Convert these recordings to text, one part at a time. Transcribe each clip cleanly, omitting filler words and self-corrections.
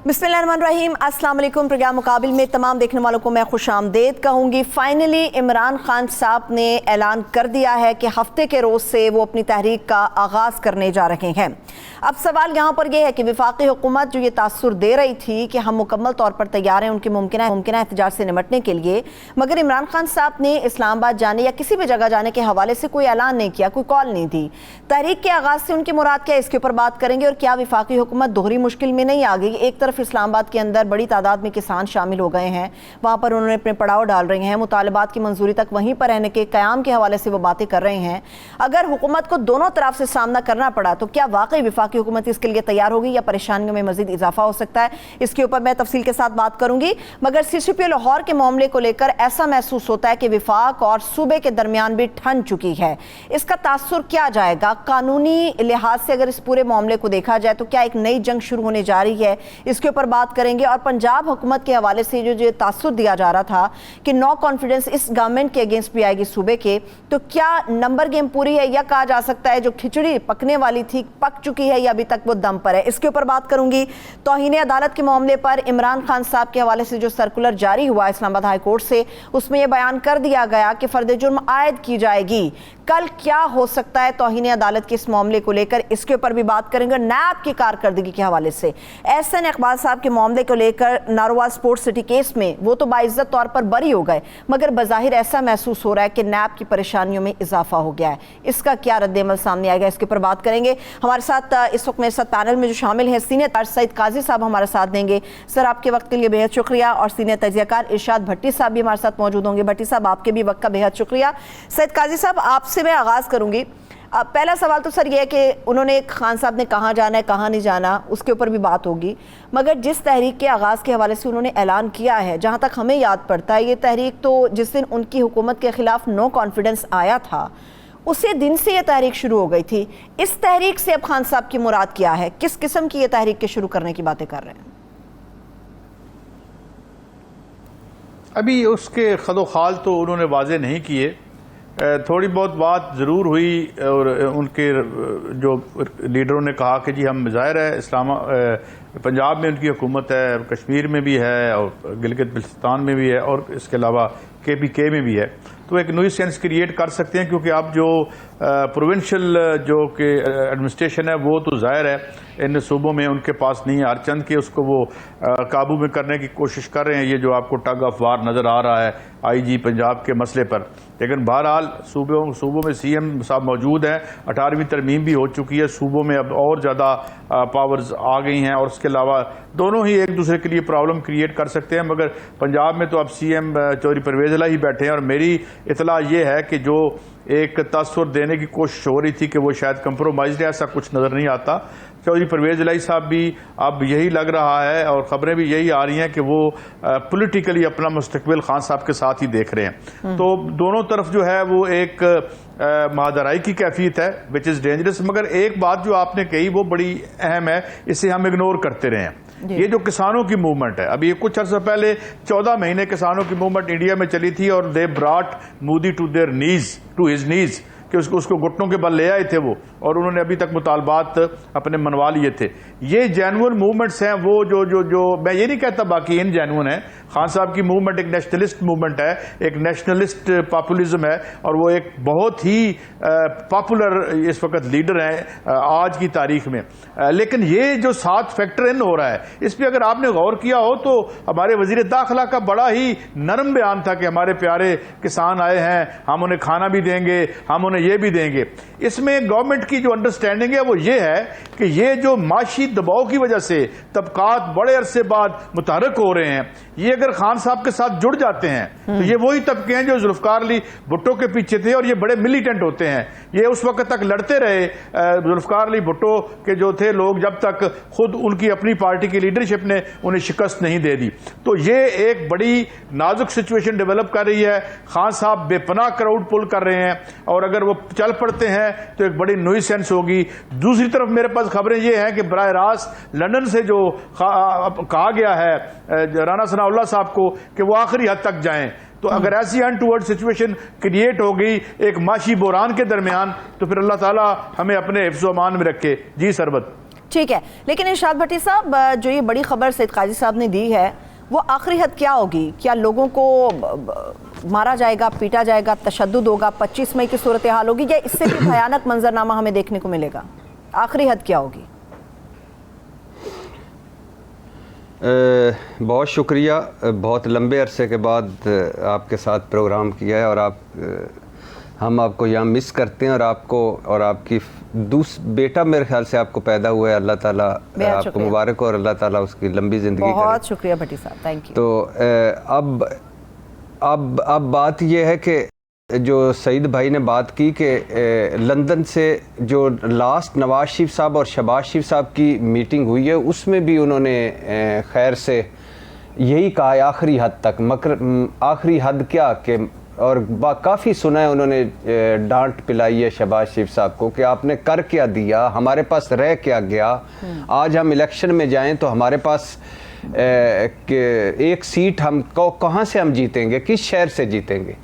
बिस्मिल्लाहिर्रहमानिर्रहीम, अस्सलाम वालेकुम। प्रोग्राम मुकाबिल में तमाम देखने वालों को मैं खुश आमदेद कहूँगी। फाइनली इमरान खान साहब ने ऐलान कर दिया है कि हफ्ते के रोज़ से वो अपनी तहरीक का आगाज़ करने जा रहे हैं। अब सवाल यहाँ पर यह है कि वफाकी हुकूमत जो ये तासुर दे रही थी कि हम मुकम्मल तौर पर तैयार हैं उनके मुमकिन एहतजाज से निपटने के लिए, मगर इमरान खान साहब ने इस्लामाबाद जाने या किसी भी जगह जाने के हवाले से कोई ऐलान नहीं किया, कोई कॉल नहीं दी। तहरीक के आगाज़ से उनकी मुराद क्या है, इसके ऊपर बात करेंगे। और क्या वफाकी हुकूमत दोहरी मुश्किल में नहीं आ गई? एक तरफ इस्लामाबाद के अंदर बड़ी तादाद में किसान शामिल हो गए हैं, वहाँ पर उन्होंने अपने पड़ाव डाल रहे हैं, मुतालबात की मंजूरी तक वहीं पर रहने के क़याम के हवाले से वो बातें कर रहे हैं। अगर हुकूमत को दोनों तरफ से सामना करना पड़ा तो क्या वाकई वफाकी हुकूमत इसके लिए तैयार होगी या परेशानियों में मजीद इजाफा हो सकता है? इसके ऊपर मैं तफसील के साथ बात करूंगी। मगर CCP लाहौर के मामले को लेकर ऐसा महसूस होता है कि विफाक और सूबे के दरमियान भी ठन चुकी है। इसका तासुर क्या जाएगा? कानूनी लिहाज से अगर इस पूरे मामले को देखा जाए तो क्या एक नई जंग शुरू होने जा रही है? इसके ऊपर बात करेंगे। और पंजाब हुकूमत के हवाले से जो तासुर दिया जा रहा था कि नो कॉन्फिडेंस इस गवर्नमेंट के अगेंस्ट भी आएगी सूबे के, तो क्या नंबर गेम पूरी है या कहा जा सकता है जो खिचड़ी पकने वाली थी पक चुकी है या अभी तक वो दम पर है? इसके ऊपर बात करूंगी। तौहीन अदालत के मामले पर इमरान खान साहब के हवाले से जो सर्कुलर जारी हुआ इस्लामाबाद हाई कोर्ट से, उसमें यह बयान कर दिया गया कि फर्द जुर्म आयद की जाएगी। कल क्या हो सकता है तौहीन अदालत के इस मामले को लेकर, इसके ऊपर भी बात करेंगे। नैब की कारकर्दगी के हवाले से एहसन इकबाल साहब के मामले को लेकर नारोवाल स्पोर्ट्स सिटी केस में वो तो बाइज्जत तौर पर बरी हो गए, मगर बज़ाहिर ऐसा महसूस हो रहा है कि नैब की परेशानियों में इजाफा हो गया है। इसका क्या रद्द-ए-अमल सामने आएगा, इसके ऊपर बात करेंगे। हमारे साथ इस वक्त मेरे साथ पैनल में जो शामिल है सीनियर सईद काजी साहब हमारे साथ देंगे। सर, आपके वक्त के लिए बेहद शुक्रिया। और सीनियर तजियाकार इरशाद भट्टी साहब भी हमारे साथ मौजूद होंगे। भट्टी साहब, आपके भी वक्त का बेहद शुक्रिया। सईद काजी साहब, आपसे मैं आगाज़ करूंगी। पहला सवाल तो सर ये है कि उन्होंने खान साहब ने कहाँ जाना है कहाँ नहीं जाना, उसके ऊपर भी बात होगी, मगर जिस तहरीक के आगाज़ के हवाले से उन्होंने ऐलान किया है, जहाँ तक हमें याद पड़ता है, ये तहरीक तो जिस दिन उनकी हुकूमत के खिलाफ नो कॉन्फिडेंस आया था उसी दिन से ये तहरीक शुरू हो गई थी। इस तहरीक से अब खान साहब की मुराद क्या है? किस किस्म की ये तहरीक के शुरू करने की बातें कर रहे हैं? अभी उसके खदोखाल तो उन्होंने वाजे नहीं किए, थोड़ी बहुत बात ज़रूर हुई और उनके जो लीडरों ने कहा कि जी हम ज़ाहिर है पंजाब में उनकी हुकूमत है, कश्मीर में भी है और गिलगित बल्तिस्तान में भी है और इसके अलावा KPK में भी है, तो एक न्यू सेंस क्रिएट कर सकते हैं। क्योंकि अब जो प्रोविंशियल जो कि एडमिनिस्ट्रेशन है वो तो ज़ाहिर है इन सूबों में उनके पास नहीं है, हर चंद के उसको वो काबू में करने की कोशिश कर रहे हैं। ये जो आपको टग ऑफ वार नज़र आ रहा है IG पंजाब के मसले पर, लेकिन बहरहाल सूबों में CM साहब मौजूद हैं, 18वीं तरमीम भी हो चुकी है, सूबों में अब और ज़्यादा पावर्स आ गई हैं और उसके अलावा दोनों ही एक दूसरे के लिए प्रॉब्लम क्रिएट कर सकते हैं। मगर पंजाब में तो अब CM चौधरी परवेज़ इलाही बैठे हैं और मेरी इतला ये है कि जो एक तासुर देने की कोशिश हो रही थी कि वो शायद कंप्रोमाइज है, ऐसा कुछ नज़र नहीं आता। चौधरी परवेज़ इलाही साहब भी अब यही लग रहा है और ख़बरें भी यही आ रही हैं कि वो पॉलिटिकली अपना मुस्तकबिल खान साहब के साथ ही देख रहे हैं। तो दोनों तरफ जो है वो एक महादराई की कैफियत है विच इज़ डेंजरस। मगर एक बात जो आपने कही वो बड़ी अहम है, इसे हम इग्नोर करते रहे हैं। ये जो किसानों की मूवमेंट है, अभी कुछ अर्सा पहले 14 महीने किसानों की मूवमेंट इंडिया में चली थी और they brought Modi to their knees, to his knees, कि उसको घुटनों के बल ले आए थे वो, और उन्होंने अभी तक मुतालबात अपने मनवा लिए थे। ये जेन्युइन मूवमेंट्स हैं वो जो मैं ये नहीं कहता बाकी इन जेन्युइन है। खान साहब की मूवमेंट एक नेशनलिस्ट मूवमेंट है, एक नेशनलिस्ट पॉपुलिज्म है और वो एक बहुत ही पॉपुलर इस वक्त लीडर हैं आज की तारीख में। लेकिन ये जो साथ फैक्टर इन हो रहा है, इस पर अगर आपने गौर किया हो तो हमारे वजीर दाखिला का बड़ा ही नरम बयान था कि हमारे प्यारे किसान आए हैं, हम उन्हें खाना भी देंगे, हम उन्हें ये भी देंगे। इसमें गवर्नमेंट की जो अंडरस्टैंडिंग है वो ये है कि ये जो माशी दबाव की वजह से तबकात बड़े अरसे बाद मुतहरक हो रहे हैं, ये अगर खान साहब के साथ जुड़ जाते हैं तो ये वही तबके हैं जो जुल्फकार अली भुट्टो के पीछे थे और ये बड़े मिलिटेंट होते हैं। ये उस वक्त तक लड़ते रहे, जुल्फकार अली भुट्टो के जो थे लोग, जब तक खुद उनकी अपनी पार्टी की लीडरशिप ने उन्हें शिकस्त नहीं दे दी। तो ये एक बड़ी नाजुक सिचुएशन डेवलप कर रही है। खान साहब बेपनाह क्राउड पुल कर रहे हैं और अगर वो चल पड़ते हैं तो एक बड़ी नुइसेंस होगी। दूसरी तरफ मेरे पास खबरें ये हैं कि बराह रास्त लंदन से जो कहा गया है राना सनाउल्लाह साहब को कि वो आखिरी हद तक जाएं, तो अगर ऐसी अनटूवर्ड सिचुएशन क्रिएट हो गई एक माशी बोरान के दरमियान, तो फिर अल्लाह ताला हमें अपने हिफ्ज़-ओ-अमान में रखे। जी सरबत। ठीक है, लेकिन इरशाद भट्टी साहब, जो ये बड़ी खबर सैयद काजी साहब ने दी है, वो आखिरी हद क्या होगी? क्या लोगों को मारा जाएगा, पीटा जाएगा, तशद्दुद होगा, 25 मई की सूरत हाल होगी, या इससे भी भयानक मंजरनामा हमें देखने को मिलेगा? आखिरी हद क्या होगी? बहुत शुक्रिया, बहुत लंबे अरसे के बाद आपके साथ प्रोग्राम किया है, और हम आपको यहाँ मिस करते हैं, और आपको और आपकी बेटा मेरे ख्याल से आपको पैदा हुआ है, अल्लाह ताला आपको मुबारक हो और अल्लाह ताला उसकी लंबी ज़िंदगी करे। बहुत शुक्रिया भट्टी साहब, थैंक यू। तो अब बात यह है कि जो सईद भाई ने बात की कि लंदन से जो लास्ट नवाज शरीफ साहब और शहबाज शरीफ साहब की मीटिंग हुई है, उसमें भी उन्होंने खैर से यही कहा है आखिरी हद तक। आखिरी हद क्या कि, और काफ़ी सुना है उन्होंने, डांट पिलाई है शहबाज शरीफ साहब को कि आपने कर क्या दिया, हमारे पास रह क्या गया, आज हम इलेक्शन में जाएं तो हमारे पास एक सीट हम कहाँ से हम जीतेंगे, किस शहर से जीतेंगे,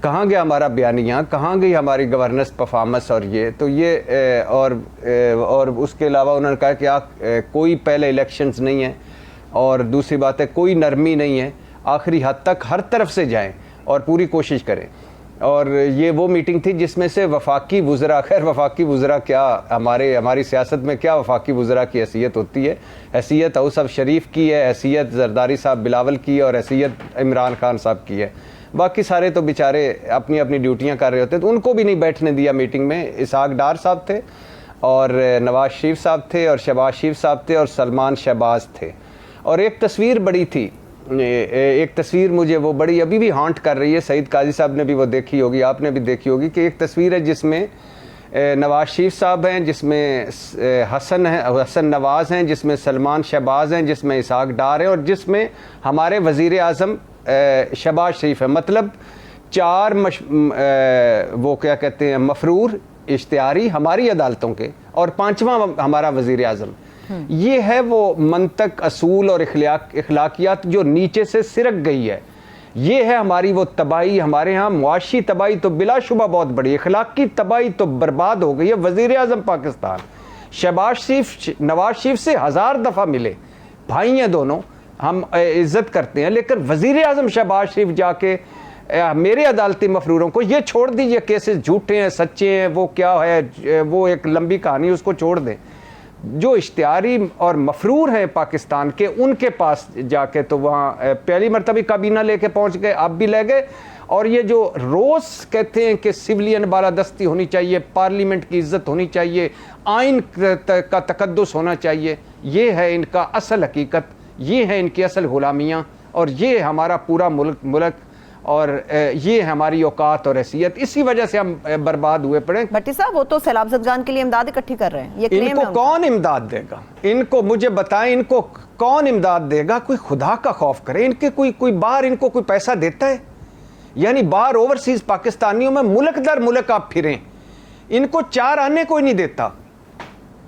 कहाँ गया हमारा बयानिया, कहाँ गई हमारी गवर्नेंस परफॉर्मेंस। और ये तो ये और उसके अलावा उन्होंने कहा कि कोई पहले इलेक्शंस नहीं है, और दूसरी बात है कोई नरमी नहीं है, आखिरी हद तक हर तरफ से जाएं और पूरी कोशिश करें। और ये वो मीटिंग थी जिसमें से वफाकी वुज़रा, खैर वफाकी वुज़रा क्या, हमारी सियासत में क्या वफाकी वुज़रा की हैसियत होती है? हैसियत औसफ शरीफ की है, हैसियत जरदारी साहब बिलावल की है, और हैसियत इमरान खान साहब की है। बाकी सारे तो बेचारे अपनी अपनी ड्यूटियां कर रहे होते, तो उनको भी नहीं बैठने दिया मीटिंग में। इसहाक डार साहब थे, और नवाज शरीफ साहब थे, और शहबाज शरीफ साहब थे, और सलमान शहबाज थे। और एक तस्वीर बड़ी थी, एक तस्वीर मुझे वो बड़ी अभी भी हॉन्ट कर रही है, सईद काजी साहब ने भी वो देखी होगी, आपने भी देखी होगी, कि एक तस्वीर है जिसमें नवाज शरीफ साहब हैं, जिसमें हसन नवाज़ हैं, जिसमें सलमान शहबाज हैं, जिसमें इसहाक डार हैं, और जिसमें हमारे वज़ीर आज़म शहबाज शरीफ है। मतलब चार वो क्या कहते हैं, मफरूर इश्तिहारी हमारी अदालतों के, और पांचवा हमारा वज़ीर आज़म। ये है वो मंतक, असूल और इखलाकियात जो नीचे से सिरक गई है। ये है हमारी वो तबाही। हमारे यहाँ मुआशी तबाही तो बिलाशुबा बहुत बड़ी, इखलाकी तबाही तो बर्बाद हो गई है। वज़ीर आज़म पाकिस्तान शहबाज शरीफ नवाज शरीफ से 1000 दफ़ा मिले, भाई हैं दोनों, हम इज्जत करते हैं, लेकिन वज़ीर आज़म शहबाज शरीफ जाके मेरे अदालती मफरूरों को, ये छोड़ दीजिए केसेस झूठे हैं सच्चे हैं, वो क्या है, वो एक लंबी कहानी, उसको छोड़ दें। जो इश्तिहारी और मफरूर हैं पाकिस्तान के, उनके पास जाके तो वहाँ पहली मरतबा काबीना लेके पहुँच गए, अब भी ले गए। और ये जो रोज़ कहते हैं कि सिविलियन बालादस्ती होनी चाहिए, पार्लियामेंट की इज्जत होनी चाहिए, आइन का तकद्दुस होना चाहिए, ये है इनका असल हकीकत, ये है इनकी असल गुलामियाँ, और ये हमारा पूरा मुल्क और ये हमारी औकात और हैसियत। इसी वजह से हम बर्बाद हुए पड़े। भट्टी साहब, वो तो सैलाब ज़दगान के लिए इमदाद इकट्ठी कर रहे हैं, ये क्लेम इनको कौन इमदाद देगा? इनको मुझे बताएं, इनको कौन इमदाद देगा? कोई खुदा का खौफ करे। इनके कोई बाहर इनको कोई पैसा देता है? यानी बाहर ओवरसीज पाकिस्तानियों में मुल्क दर मुल्क आप फिरें, इनको 4 आने कोई नहीं देता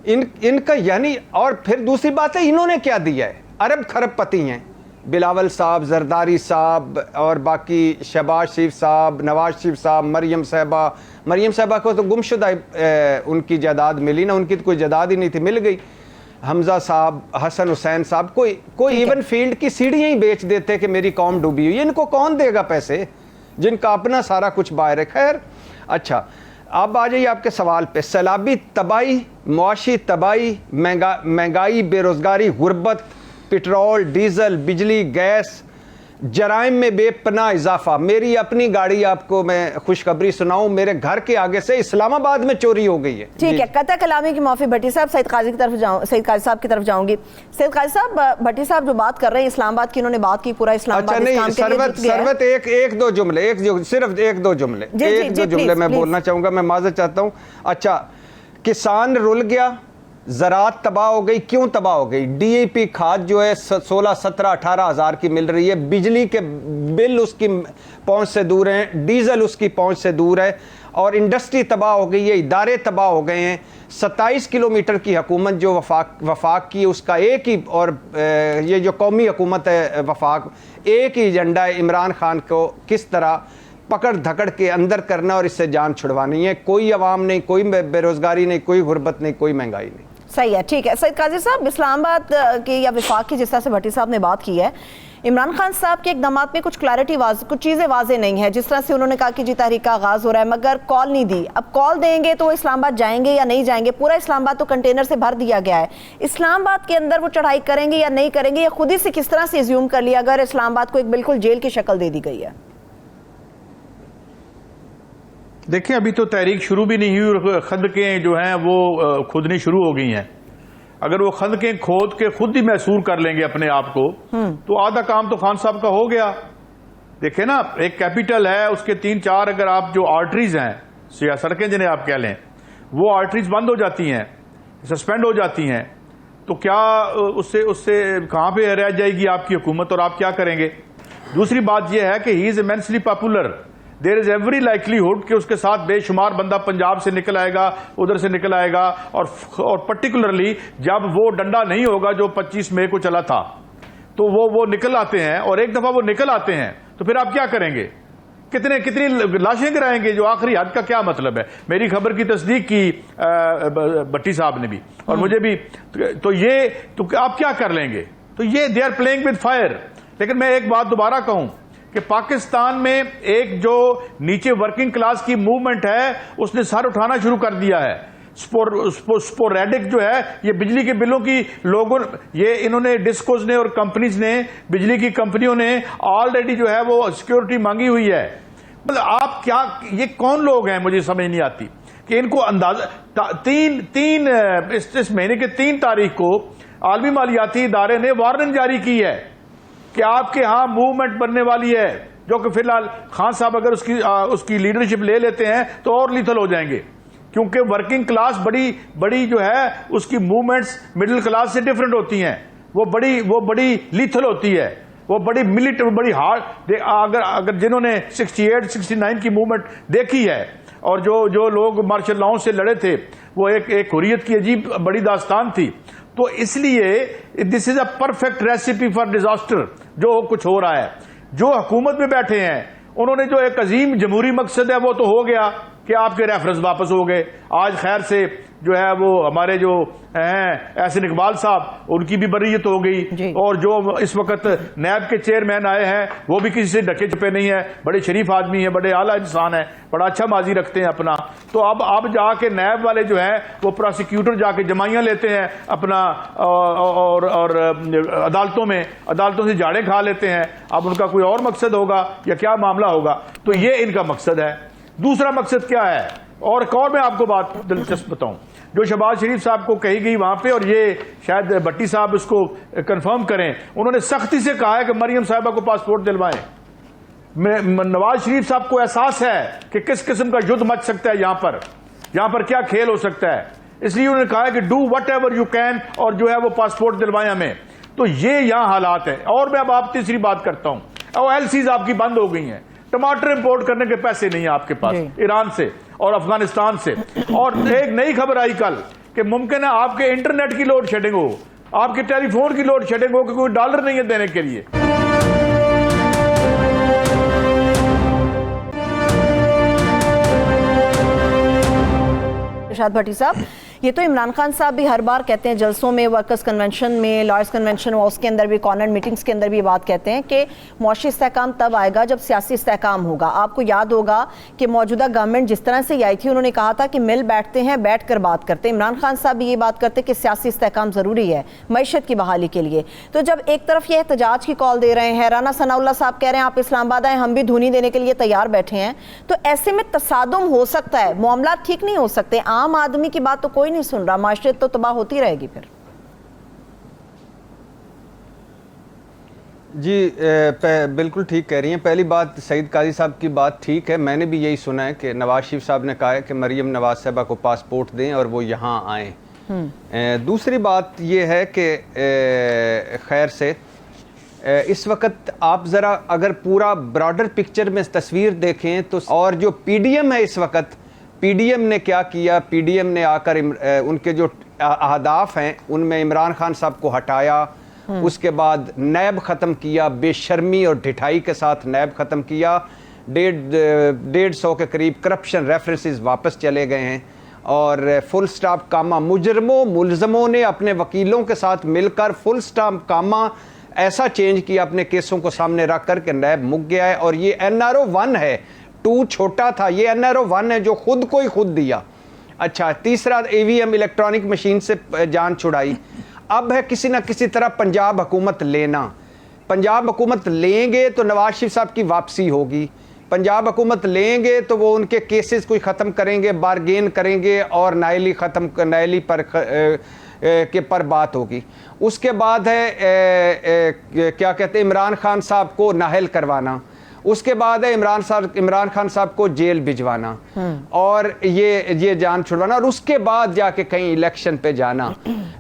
इनका। यानी और फिर दूसरी बात है, इन्होंने क्या दिया है? अरब खरब पति हैं, बिलावल साहब, जरदारी साहब, और बाकी शहबाज शरीफ साहब, नवाज शरीफ साहब, मरियम साहबा को तो गुमशुदा उनकी जायदाद मिली ना, उनकी तो कोई जायदाद ही नहीं थी, मिल गई। हमजा साहब, हसन हुसैन साहब, कोई इवन फील्ड की सीढ़ियाँ ही बेच देते कि मेरी कौम डूबी हुई। इनको कौन देगा पैसे जिनका अपना सारा कुछ बाहर है? खैर, अच्छा, अब आ जाइए आपके सवाल पे। सैलाबी तबाही, मुआशी तबाही, महंगाई, बेरोजगारी, गुर्बत, पेट्रोल, डीजल, बिजली, गैस, जराइम में बेपनाह इजाफा। मेरी अपनी गाड़ी आपको मैं खुशखबरी सुनाऊं, मेरे घर के आगे से इस्लामाबाद में चोरी हो गई है। ठीक है, कता कलामी की माफी भट्टी साहब, सईद काजी साहब की तरफ जाऊंगी। सईद काजी साहब, भट्टी साहब जो बात कर रहे हैं इस्लामाबाद की, इन्होंने बात की पूरा इस्लामाबाद। अच्छा नहीं, सरवत एक दो जुमले, सिर्फ एक दो जुमले मैं बोलना चाहूंगा, मैं माजरत चाहता हूँ। अच्छा, किसान रुल गया, ज़रात तबाह हो गई। क्यों तबाह हो गई? DAP खाद जो है 16, 17, 18 हज़ार की मिल रही है, बिजली के बिल उसकी पहुंच से दूर हैं, डीजल उसकी पहुंच से दूर है, और इंडस्ट्री तबाह हो गई है, इदारे तबाह हो गए हैं। 27 किलोमीटर की हुकूमत जो वफाक की, उसका एक ही, और ये जो कौमी हुकूमत है वफाक, एक ही एजेंडा है, इमरान खान को किस तरह पकड़ धकड़ के अंदर करना और इससे जान छुड़वानी है। कोई अवाम नहीं, कोई बेरोजगारी नहीं, कोई गुर्बत नहीं, कोई महंगाई नहीं। सही है, ठीक है। सईद काजी साहब, इस्लामाबाद की या विफाक की जिस तरह से भट्टी साहब ने बात की है, इमरान खान साहब के इकदाम में कुछ क्लैरिटी कुछ चीज़ें वाजे नहीं है। जिस तरह से उन्होंने कहा कि जी तहरीक का आगाज़ हो रहा है, मगर कॉल नहीं दी। अब कॉल देंगे तो वो इस्लामाबाद जाएंगे या नहीं जाएंगे? पूरा इस्लामाबाद तो कंटेनर से भर दिया गया है। इस्लामाबाद के अंदर वो चढ़ाई करेंगे या नहीं करेंगे, या खुद ही से किस तरह से एज्यूम कर लिया अगर इस्लामाबाद को एक बिल्कुल जेल की शक्ल दे दी गई है? देखिए, अभी तो तहरीक शुरू भी नहीं हुई और खंदकें जो हैं वो खुदनी शुरू हो गई हैं। अगर वो खंदकें खोद के खुद ही महसूर कर लेंगे अपने आप को, तो आधा काम तो खान साहब का हो गया। देखे ना, एक कैपिटल है, उसके 3-4 अगर आप जो आर्टरीज हैं या सड़कें जिन्हें आप कह लें, वो आर्टरीज बंद हो जाती हैं, सस्पेंड हो जाती हैं, तो क्या उससे उससे कहां पे रह जाएगी आपकी हुकूमत और आप क्या करेंगे? दूसरी बात यह है कि he is immensely popular. There is every likelihood कि उसके साथ बेशुमार बंदा पंजाब से निकल आएगा, उधर से निकल आएगा, और पर्टिकुलरली जब वो डंडा नहीं होगा जो 25 मई को चला था, तो वो निकल आते हैं। और एक दफा वो निकल आते हैं तो फिर आप क्या करेंगे? कितनी लाशें गिराएंगे? जो आखिरी हद का क्या मतलब है? मेरी खबर की तस्दीक की भट्टी साहब ने भी, और मुझे भी। तो आप क्या कर लेंगे? तो ये they are playing with fire. लेकिन मैं एक बात दोबारा कहूं कि पाकिस्तान में एक जो नीचे वर्किंग क्लास की मूवमेंट है, उसने सर उठाना शुरू कर दिया है। स्पोरेडिक जो है, ये बिजली के बिलों की लोगों, ये इन्होंने डिस्कोज ने और कंपनीज ने, बिजली की कंपनियों ने ऑलरेडी जो है वो सिक्योरिटी मांगी हुई है। मतलब आप क्या, ये कौन लोग हैं? मुझे समझ नहीं आती कि इनको अंदाजा इस महीने के 3 तारीख को आलमी मालियाती इदारे ने वार्निंग जारी की है कि आपके यहां मूवमेंट बनने वाली है, जो कि फिलहाल खान साहब अगर उसकी लीडरशिप ले लेते हैं तो और लीथल हो जाएंगे, क्योंकि वर्किंग क्लास बड़ी जो है उसकी मूवमेंट्स मिडिल क्लास से डिफरेंट होती हैं। वो बड़ी लीथल होती है, वो बड़ी मिलिटेंट, बड़ी हार्ड। अगर जिन्होंने 68-69 की मूवमेंट देखी है, और जो लोग मार्शल लॉ से लड़े थे, वो एक हुर्रियत की अजीब बड़ी दास्तान थी। तो इसलिए this is a perfect recipe for disaster. जो कुछ हो रहा है, जो हुकूमत में बैठे हैं, उन्होंने जो एक अजीम जमहूरी मकसद है वो तो हो गया कि आपके रेफरेंस वापस हो गए। आज खैर से जो है वो हमारे जो हैं एहसन इकबाल साहब, उनकी भी बर्रियत हो गई, और जो इस वक्त नैब के चेयरमैन आए हैं वो भी किसी से ढके छुपे नहीं है, बड़े शरीफ आदमी है, बड़े आला इंसान है, बड़ा अच्छा माजी रखते हैं अपना। तो अब जाके नैब वाले जो है वो प्रोसिक्यूटर जाके जमाइयां लेते हैं अपना, और अदालतों से जाड़े खा लेते हैं। अब उनका कोई और मकसद होगा या क्या मामला होगा? तो ये इनका मकसद है। दूसरा मकसद क्या है? और एक और मैं आपको बात दिलचस्प बताऊं, जो शहबाज शरीफ साहब को कही गई वहां पे, और ये शायद भट्टी साहब इसको कंफर्म करें, उन्होंने सख्ती से कहा है कि मरियम साहिबा को पासपोर्ट दिलवाएं। नवाज शरीफ साहब को एहसास है कि किस किस्म का युद्ध मच सकता है यहां पर क्या खेल हो सकता है, इसलिए उन्होंने कहा है कि do what ever you can, और जो है वो पासपोर्ट दिलवाएं हमें। तो ये यहां हालात है। और मैं अब आप तीसरी बात करता हूं, OLCs आपकी बंद हो गई हैं, टमाटर इंपोर्ट करने के पैसे नहीं है आपके पास ईरान से और अफगानिस्तान से। और एक नई खबर आई कल कि मुमकिन है आपके इंटरनेट की लोड शेडिंग हो, आपके टेलीफोन की लोड शेडिंग हो, कि कोई डॉलर नहीं है देने के लिए। इरशाद भट्टी साहब, ये तो इमरान खान साहब भी हर बार कहते हैं जलसों में, वर्कर्स कन्वेंशन में, लॉयर्स कन्वेंशन हुआ उसके अंदर भी, कॉर्नर मीटिंग्स के अंदर भी ये बात कहते हैं कि मुआशी इस्तेहकाम तब आएगा जब सियासी इस्तेहकाम होगा। आपको याद होगा कि मौजूदा गवर्नमेंट जिस तरह से आई थी, उन्होंने कहा था कि मिल बैठते हैं, बैठ कर बात करते हैं। इमरान खान साहब भी ये बात करते कि सियासी इस्तेहकाम ज़रूरी है मईशत की बहाली के लिए। तो जब एक तरफ ये एहतजाज की कॉल दे रहे हैं, राना सनाउल्लाह साहब कह रहे हैं आप इस्लामाबाद आए, हम भी धुनी देने के लिए तैयार बैठे हैं, तो ऐसे में तसादुम हो सकता है, मामला ठीक नहीं हो सकते। आम आदमी की बात तो कोई नहीं सुन रहा, माशरे तो तबाह होती रहेगी फिर। जी बिल्कुल ठीक कह रही हैं। पहली बात, सईद काजी साहब की बात ठीक है, मैंने भी यही सुना है कि नवाज शरीफ साहब ने कहा है कि मरियम नवाज साहबा को पासपोर्ट दें और वो यहाँ आएँ। दूसरी बात ये है कि खैर से इस वक्त आप ज़रा अगर पूरा ब्रॉडर पिक्चर में तस्वीर देखें तो, और जो PDM है इस वक्त, PDM ने क्या किया, PDM ने आकर उनके जो अहदाफ हैं उनमें इमरान खान साहब को हटाया, उसके बाद नैब ख़त्म किया, बेशर्मी और ढिठाई के साथ नैब ख़त्म किया, 150 के करीब करप्शन रेफरेंसेस वापस चले गए हैं, और फुल स्टॉप कामा, मुजरमों मुलजमों ने अपने वकीलों के साथ मिलकर फुल स्टॉप कामा ऐसा चेंज किया अपने केसों को सामने रख कर के नैब मुक गया है। और ये NRO 1 है, 2 छोटा था, ये NRO 1 है जो खुद को ही खुद दिया। अच्छा, तीसरा EVM इलेक्ट्रॉनिक मशीन से जान छुड़ाई। अब है किसी ना किसी तरह पंजाब हुकूमत लेना। पंजाब हुकूमत लेंगे तो नवाज शरीफ साहब की वापसी होगी, पंजाब हुकूमत लेंगे तो वो उनके केसेस को ख़त्म करेंगे, बारगेन करेंगे और नायली पर बात होगी। उसके बाद है क्या कहते हैं, इमरान खान साहब को नाहल करवाना। उसके बाद है इमरान खान साहब को जेल भिजवाना और ये जान छुड़वाना, और उसके बाद जाके कहीं इलेक्शन पे जाना।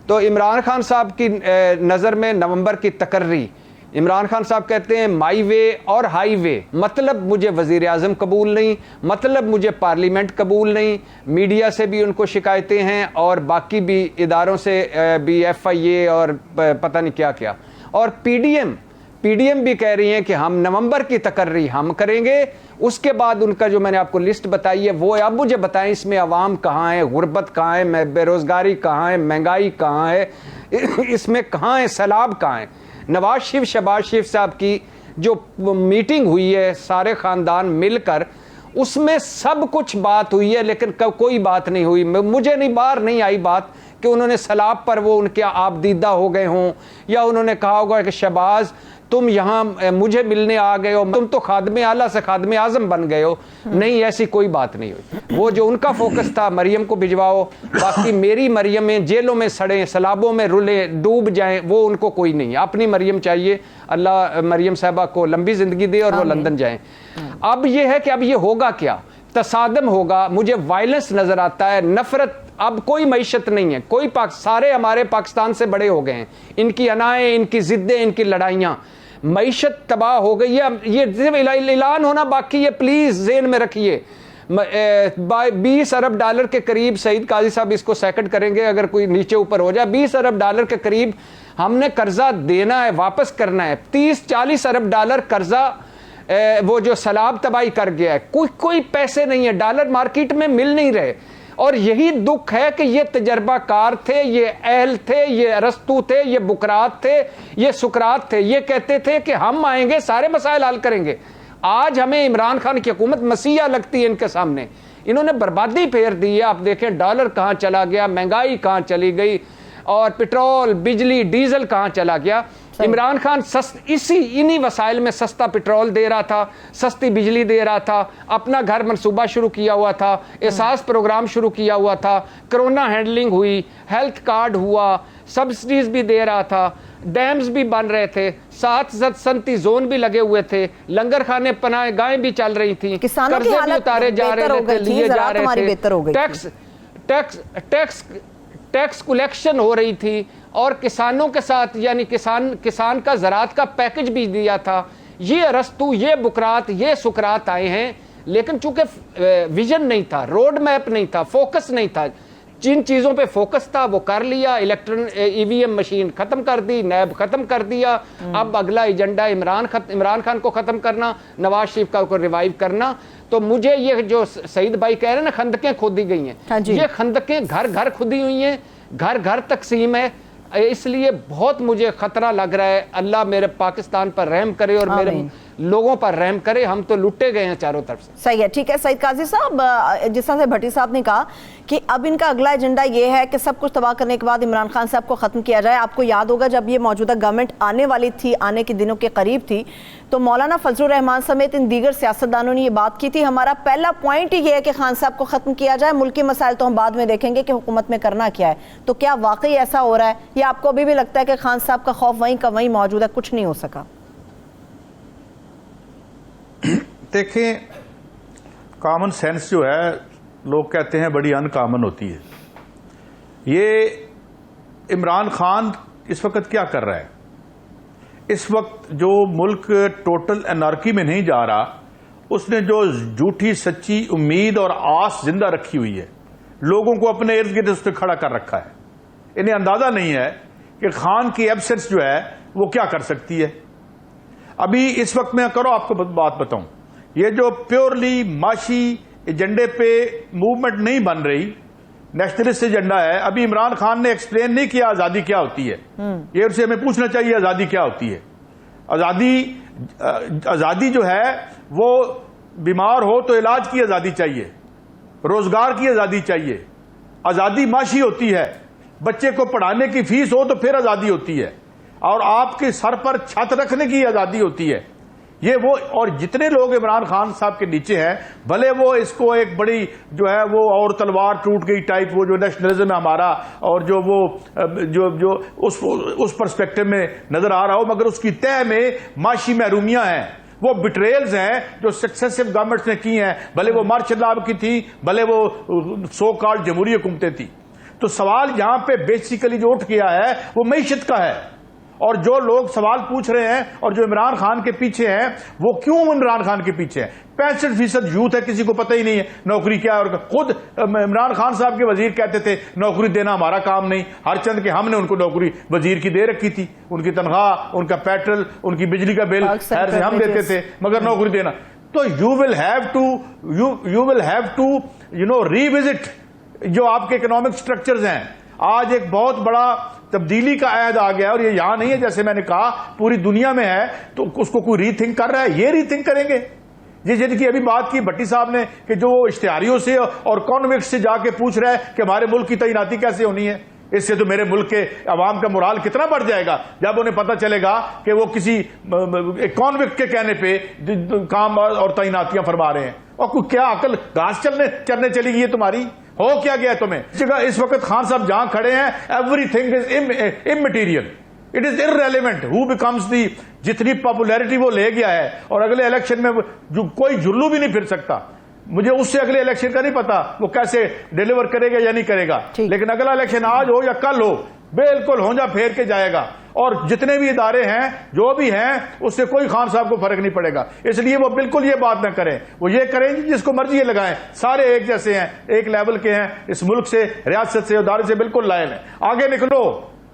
तो इमरान खान साहब की नज़र में नवंबर की तकर्री, इमरान खान साहब कहते हैं माई वे और हाई वे, मतलब मुझे वज़ीर आज़म कबूल नहीं, मतलब मुझे पार्लियामेंट कबूल नहीं। मीडिया से भी उनको शिकायतें हैं और बाकी भी इदारों से भी, FIA और पता नहीं क्या क्या, और PDM भी कह रही हैं कि हम नवंबर की तकर्री हम करेंगे। उसके बाद उनका जो मैंने आपको लिस्ट बताई है वो है। अब मुझे बताएं इसमें अवाम कहाँ है, गुर्बत कहाँ है, बेरोज़गारी कहाँ है, महंगाई कहाँ है, इसमें कहाँ है, सैलाब कहाँ है। नवाज शरीफ शहबाज शरीफ साहब की जो मीटिंग हुई है सारे ख़ानदान मिलकर, उसमें सब कुछ बात हुई है, लेकिन कोई बात नहीं हुई। मुझे बाहर नहीं आई बात कि उन्होंने सैलाब पर वो उनके आप दीदा हो गए हों, या उन्होंने कहा होगा कि शहबाज तुम यहाँ मुझे मिलने आ गए हो, तुम तो खादमे आला से खादमे आजम बन गए हो। नहीं, ऐसी कोई बात नहीं हुई। वो जो उनका फोकस था मरियम को भिजवाओ, बाकी मेरी मरियमें जेलों में सड़ें, सलाबों में रुलें, डूब जाएं, वो उनको कोई नहीं। अपनी मरियम चाहिए, अल्लाह मरियम साहबा को लंबी जिंदगी दे और वो लंदन जाएं। अब ये है कि अब ये होगा क्या, तसादम होगा। मुझे वायलेंस नजर आता है, नफरत। अब कोई मैशत नहीं है, कोई सारे हमारे पाकिस्तान से बड़े हो गए हैं, इनकी अनाएं, इनकी जिद्दें, इनकी लड़ाइयाँ, मैशत तबाह हो गई है। ये ऐलान होना बाकी है, प्लीज जेन में रखिए। 20 अरब डॉलर के करीब, सईद काजी साहब इसको सेकंड करेंगे अगर कोई नीचे ऊपर हो जाए, 20 अरब डॉलर के करीब हमने कर्जा देना है, वापस करना है। 30-40 अरब डॉलर कर्जा वो जो सैलाब तबाही कर गया है, कोई पैसे नहीं है, डॉलर मार्केट में मिल नहीं रहे। और यही दुख है कि ये तजर्बाकार थे, ये अहल थे, ये अरस्तु थे, ये बुकरात थे, ये सुकरात थे। ये कहते थे कि हम आएंगे सारे मसाइल हल करेंगे। आज हमें इमरान खान की हुकूमत मसीहा लगती है इनके सामने। इन्होंने बर्बादी फेर दी है। आप देखें डॉलर कहाँ चला गया, महंगाई कहाँ चली गई, और पेट्रोल, बिजली, डीजल कहाँ चला गया। इमरान खान इन्हीं वसाइल में सस्ता पेट्रोल दे रहा था, सस्ती बिजली दे रहा था, अपना घर मनसूबा शुरू किया हुआ था, एहसास प्रोग्राम शुरू किया हुआ था, कोरोना हैंडलिंग हुई, हेल्थ कार्ड हुआ, सब्सिडीज भी दे रहा था, डैम्स भी बन रहे थे, 7 जोन भी लगे हुए थे, लंगर खाने पनाह गायें भी चल रही थी, कर्जे भी उतारे जा रहे थे, लिए जा रहे थे, टैक्स कलेक्शन हो रही थी, और किसानों के साथ यानी किसान का ज़रात का पैकेज भी दिया था। ये अरस्तु, ये बुकरात, ये सुकरात आए हैं, लेकिन चूंकि विजन नहीं था, रोड मैप नहीं था, फोकस नहीं था। जिन चीज़ों पे फोकस था वो कर लिया। EVM मशीन ख़त्म कर दी, नैब ख़त्म कर दिया। अब अगला एजेंडा इमरान खान को ख़त्म करना, नवाज शरीफ का को रिवाइव करना। तो मुझे ये जो सईद भाई कह रहे हैं ना, खंदकें खोदी गई हैं, ये खंदकें घर घर खुदी हुई हैं, घर घर तकसीम है। इसलिए बहुत मुझे खतरा लग रहा है। अल्लाह मेरे पाकिस्तान पर रहम करे और मेरे लोगों पर रहम करे। हम तो लुटे गए हैं चारों तरफ से। सही है, ठीक है सईद काजी साहब, जिस तरह से भट्टी साहब ने कहा कि अब इनका अगला एजेंडा ये है कि सब कुछ तबाह करने के बाद इमरान खान साहब को ख़त्म किया जाए। आपको याद होगा जब ये मौजूदा गवर्नमेंट आने वाली थी, आने के दिनों के करीब थी, तो मौलाना फजलुर रहमान समेत इन दीगर सियासतदानों ने ये बात की थी, हमारा पहला पॉइंट ये है कि खान साहब को ख़त्म किया जाए, मुल्की मसाइल तो हम बाद में देखेंगे कि हुकूमत में करना क्या है। तो क्या वाकई ऐसा हो रहा है, या आपको अभी भी लगता है कि खान साहब का खौफ वहीं का वहीं मौजूद है, कुछ नहीं हो सका? देखें, कॉमन सेंस जो है, लोग कहते हैं बड़ी अनकॉमन होती है। ये इमरान खान इस वक्त क्या कर रहा है? इस वक्त जो मुल्क टोटल एनार्की में नहीं जा रहा, उसने जो झूठी सच्ची उम्मीद और आस जिंदा रखी हुई है, लोगों को अपने इर्द गिर्द उसने खड़ा कर रखा है। इन्हें अंदाजा नहीं है कि खान की एब्सेंस जो है वो क्या कर सकती है। अभी इस वक्त मैं करो आपको बात बताऊं, ये जो प्योरली माशी एजेंडे पे मूवमेंट नहीं बन रही, नेशनलिस्ट एजेंडा है। अभी इमरान खान ने एक्सप्लेन नहीं किया आजादी क्या होती है। ये उनसे हमें पूछना चाहिए आजादी क्या होती है। आजादी जो है वो बीमार हो तो इलाज की आजादी चाहिए, रोजगार की आजादी चाहिए, आजादी माशी होती है, बच्चे को पढ़ाने की फीस हो तो फिर आजादी होती है, और आपके सर पर छत रखने की आजादी होती है। ये वो, और जितने लोग इमरान खान साहब के नीचे हैं, भले वो इसको एक बड़ी जो है वो और तलवार टूट गई टाइप, वो जो नेशनलिज्म है हमारा और जो वो जो उस पर्सपेक्टिव में नजर आ रहा हो, मगर उसकी तह में माशी महरूमियां हैं, वो बिट्रेयल्स हैं जो सक्सेसिव गवर्नमेंट्स ने की हैं, भले वो मार्शल लॉ की थी, भले वो सो कॉल्ड जमहूरी हुकूमतें थी। तो सवाल यहां पे बेसिकली जो उठ गया है वो मईशत का है। और जो लोग सवाल पूछ रहे हैं और जो इमरान खान के पीछे हैं, वो क्यों इमरान खान के पीछे हैं? 65% यूथ है, किसी को पता ही नहीं है नौकरी क्या है। और खुद इमरान खान साहब के वजीर कहते थे नौकरी देना हमारा काम नहीं, हर चंद के हमने उनको नौकरी वजीर की दे रखी थी, उनकी तनख्वाह, उनका पेट्रोल, उनकी बिजली का बिल खैर से हम देते थे, मगर नौकरी देना। तो you will have to revisit जो आपके इकोनॉमिक स्ट्रक्चर्स हैं। आज एक बहुत बड़ा तब्दीली का अहद आ गया, और ये यहां नहीं है, जैसे मैंने कहा पूरी दुनिया में है, तो उसको कोई रीथिंक कर रहा है, ये रीथिंक करेंगे। ये जिनकी अभी बात की भट्टी साहब ने कि जो इश्तिहारियों से और कॉन्विक्स से जाके पूछ रहा है कि हमारे मुल्क की तैनाती कैसे होनी है, इससे तो मेरे मुल्क के अवाम का मोराल कितना बढ़ जाएगा जब उन्हें पता चलेगा कि वो किसी एक कॉन्विक्ट के कहने पे काम और तैनातियां फरमा रहे हैं। और कोई क्या अकल घास चरने चली गई है तुम्हारी? हो क्या गया तुम्हें? जगह इस वक्त खान साहब जहां खड़े हैं, everything is immaterial, it is irrelevant who becomes the. जितनी पॉपुलैरिटी वो ले गया है, और अगले इलेक्शन में जो कोई जुल्लू भी नहीं फिर सकता। मुझे उससे अगले इलेक्शन का नहीं पता वो कैसे डिलीवर करेगा या नहीं करेगा, लेकिन अगला इलेक्शन आज हो या कल हो, बिल्कुल होंजा फेर के जाएगा। और जितने भी इदारे हैं जो भी हैं, उससे कोई खान साहब को फर्क नहीं पड़ेगा। इसलिए वो बिल्कुल ये बात ना करें, वो ये करें जिसको मर्जी ये लगाएं, सारे एक जैसे हैं, एक लेवल के हैं, इस मुल्क से, रियासत से, इदारे से बिल्कुल लायल हैं। आगे निकलो,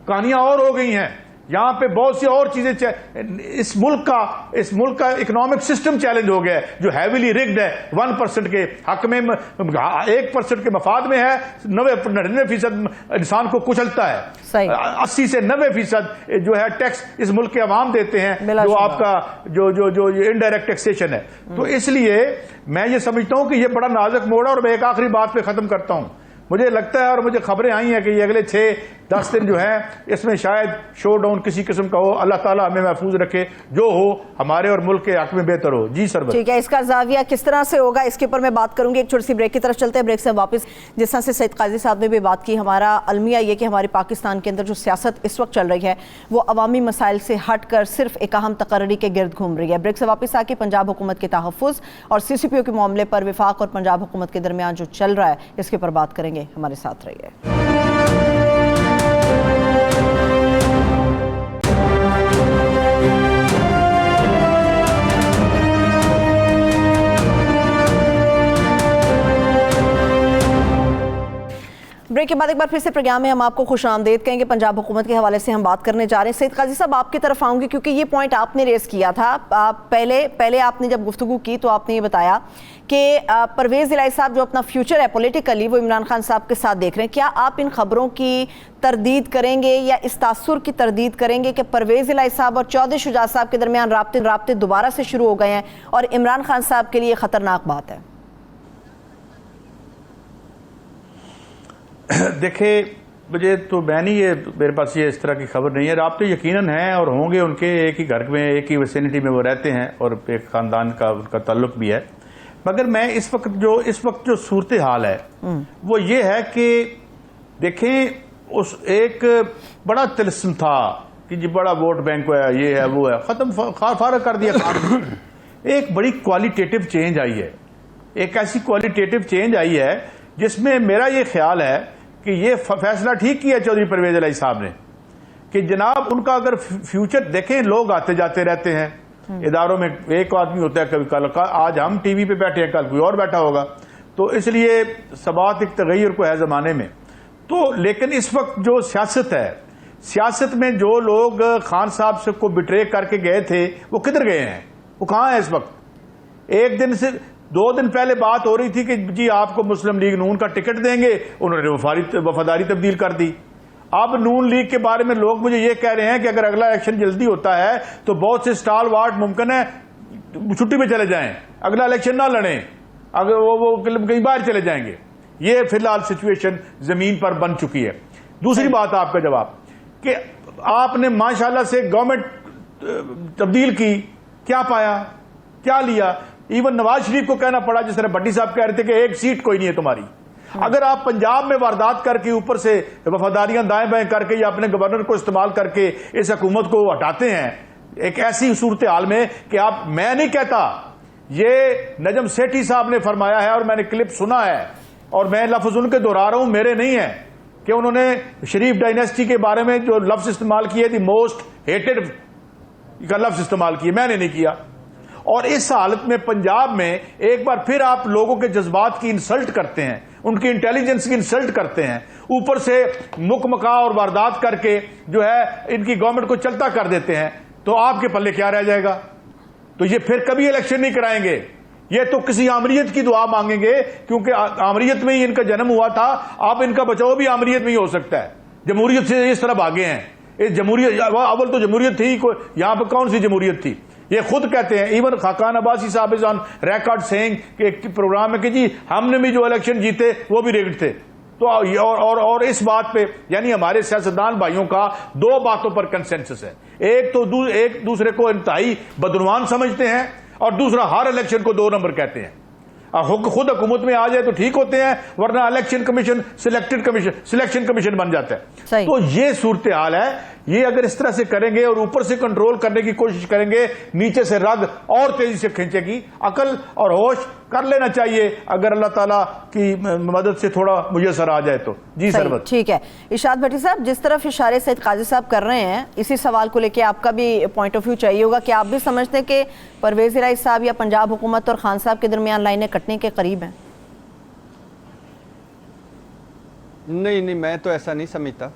कहानियां और हो गई हैं यहां पे, बहुत सी और चीजें। इस मुल्क का इकोनॉमिक सिस्टम चैलेंज हो गया है, जो हैवीली रिग्ड है, 1% के हक में, 1% के मफाद में है, 99% इंसान को कुचलता है। 80 से 90% जो है टैक्स इस मुल्क के अवाम देते हैं, जो आपका जो इनडायरेक्ट टैक्सेशन है। तो इसलिए मैं ये समझता हूं कि ये बड़ा नाजुक मोड़ है। और मैं एक आखिरी बात पे खत्म करता हूं, मुझे लगता है और मुझे खबरें आई हैं कि ये अगले 6-10 दिन जो है, इसमें शायद शो डाउन किसी किस्म का हो। अल्लाह ताला हमें महफूज रखे, जो हो हमारे और मुल्क के हक में बेहतर हो। जी सर, ठीक है, इसका जाविया किस तरह से होगा इसके ऊपर मैं बात करूंगी। एक छोटी सी ब्रेक की तरफ चलते हैं, ब्रेक से वापस। जिस तरह से सईद काजी साहब ने भी बात की, हमारा अलमिया ये कि हमारे पाकिस्तान के अंदर जो सियासत इस वक्त चल रही है वो अवामी मसाइल से हट कर सिर्फ एक अहम तकर्री के गिर्द घूम रही है। ब्रेक से वापस आके पंजाब हुकूमत के तहफ़्फ़ुज़ और CCPO के मामले पर विफाक और पंजाब हुकूमत के दरमियान जो चल रहा है, इसके ऊपर बात करेंगे। हमारे साथ रहिए। ब्रेक के बाद एक बार फिर से प्रोग्राम में हम आपको खुश आमदेद कहेंगे। पंजाब हुकूमत के हवाले से हम बात करने जा रहे हैं। सईद काजी साहब, आपकी तरफ आऊँगी क्योंकि ये पॉइंट आपने रेस किया था। पहले आपने जब गुफ्तगू की तो आपने ये बताया कि परवेज़ इलाही साहब जो अपना फ्यूचर है पॉलिटिकली वो इमरान खान साहब के साथ देख रहे हैं। क्या आप इन खबरों की तरदीद करेंगे या इस तासुर की तरदीद करेंगे कि परवेज़ इलाही साहब और चौधरी शुजात साहब के दरमियान राब्ते दोबारा से शुरू हो गए हैं और इमरान खान साहब के लिए ख़तरनाक बात है? देखिए, मुझे तो मैं नहीं, ये मेरे पास ये इस तरह की खबर नहीं है। राब्ते यकीनन हैं और होंगे, उनके एक ही घर में, एक ही विसिनिटी में वो रहते हैं और एक ख़ानदान का उनका ताल्लुक भी है। मगर मैं इस वक्त जो सूरत हाल है वो ये है कि देखें, उस एक बड़ा तिलस्म था कि जी बड़ा वोट बैंक है, ये है वो है, ख़त्म फारग कर दिया। एक बड़ी क्वालिटेटिव चेंज आई है, एक ऐसी क्वालिटेटिव चेंज आई है जिसमें मेरा ये ख्याल है कि ये फैसला ठीक किया चौधरी परवेज़ इलाही साहब ने कि जनाब उनका अगर फ्यूचर देखें, लोग आते जाते रहते हैं इदारों में, एक आदमी होता है कभी कल, आज हम टीवी पे बैठे हैं, कल कोई और बैठा होगा। तो इसलिए सबात एक तगैर को है ज़माने में। तो लेकिन इस वक्त जो सियासत है, सियासत में जो लोग खान साहब से को बिट्रे करके गए थे वो किधर गए हैं, वो कहाँ है इस वक्त? एक दिन से 2 दिन पहले बात हो रही थी कि जी आपको मुस्लिम लीग नून का टिकट देंगे, उन्होंने वफादारी तब्दील कर दी। अब नून लीग के बारे में लोग मुझे ये कह रहे हैं कि अगर अगला इलेक्शन जल्दी होता है तो बहुत से स्टाल वार्ड मुमकिन है छुट्टी पे चले जाएं, अगला इलेक्शन ना लड़ें, अगर वो कहीं बाहर चले जाएंगे। ये फिलहाल सिचुएशन जमीन पर बन चुकी है। दूसरी बात आपका जवाब कि आपने माशाल्लाह से गवर्नमेंट तब्दील की, क्या पाया, क्या लिया? इवन नवाज शरीफ को कहना पड़ा, जिस तरह भट्टी साहब कह रहे थे कि एक सीट कोई नहीं है तुम्हारी। अगर आप पंजाब में वारदात करके ऊपर से वफादारियां दाएं बाएं करके या अपने गवर्नर को इस्तेमाल करके इस हुकूमत को हटाते हैं एक ऐसी सूरत हाल में कि आप, मैं नहीं कहता, ये नजम सेठी साहब ने फरमाया है और मैंने क्लिप सुना है और मैं लफ्ज उनके दोहरा रहा हूं, मेरे नहीं है, कि उन्होंने शरीफ डायनेस्टी के बारे में जो लफ्ज इस्तेमाल किए, दी मोस्ट हेटेड का लफ्ज इस्तेमाल किए, मैंने नहीं किया। और इस हालत में पंजाब में एक बार फिर आप लोगों के जज्बात की इंसल्ट करते हैं, उनकी इंटेलिजेंस की इंसल्ट करते हैं, ऊपर से मुकमका और वारदात करके जो है इनकी गवर्नमेंट को चलता कर देते हैं, तो आपके पल्ले क्या रह जाएगा? तो ये फिर कभी इलेक्शन नहीं कराएंगे, ये तो किसी आमरीत की दुआ मांगेंगे, क्योंकि आमरीत में ही इनका जन्म हुआ था। अब इनका बचाव भी आमरीत में ही हो सकता है। जमहूरियत से इस तरफ आगे हैं। इस जमहूरियत, अव्वल तो जमहूरियत थी, यहां पर कौन सी जमहूरियत थी? ये खुद कहते हैं, इवन खाकान अब्बासी साहब इज ऑन रिकॉर्ड सेइंग कि एक प्रोग्राम में कि जी हमने भी जो इलेक्शन जीते वो भी रिग्ड थे। तो और इस बात पे यानी हमारे सियासतदान भाइयों का 2 बातों पर कंसेंसस है। एक तो एक दूसरे को इंतहाई बदनवान समझते हैं और दूसरा हर इलेक्शन को 2 नंबर कहते हैं। खुद हुकूमत में आ जाए तो ठीक होते हैं, वरना इलेक्शन कमीशन सिलेक्शन कमीशन बन जाता है। तो ये सूरत हाल है। ये अगर इस तरह से करेंगे और ऊपर से कंट्रोल करने की कोशिश करेंगे, नीचे से रग और तेजी से खींचेगी। अकल और होश कर लेना चाहिए अगर अल्लाह ताला की मदद से थोड़ा मुयसर आ जाए तो। जी सरवत, ठीक है। इरशाद भट्टी साहब, जिस तरफ इशारे सैयद काजी साहब कर रहे हैं, इसी सवाल को लेकर आपका भी पॉइंट ऑफ व्यू चाहिए होगा कि आप भी समझते हैं कि परवेज इलाही साहब या पंजाब हुकूमत और खान साहब के दरमियान लाइनें कटने के करीब हैं? नहीं, मैं तो ऐसा नहीं समझता।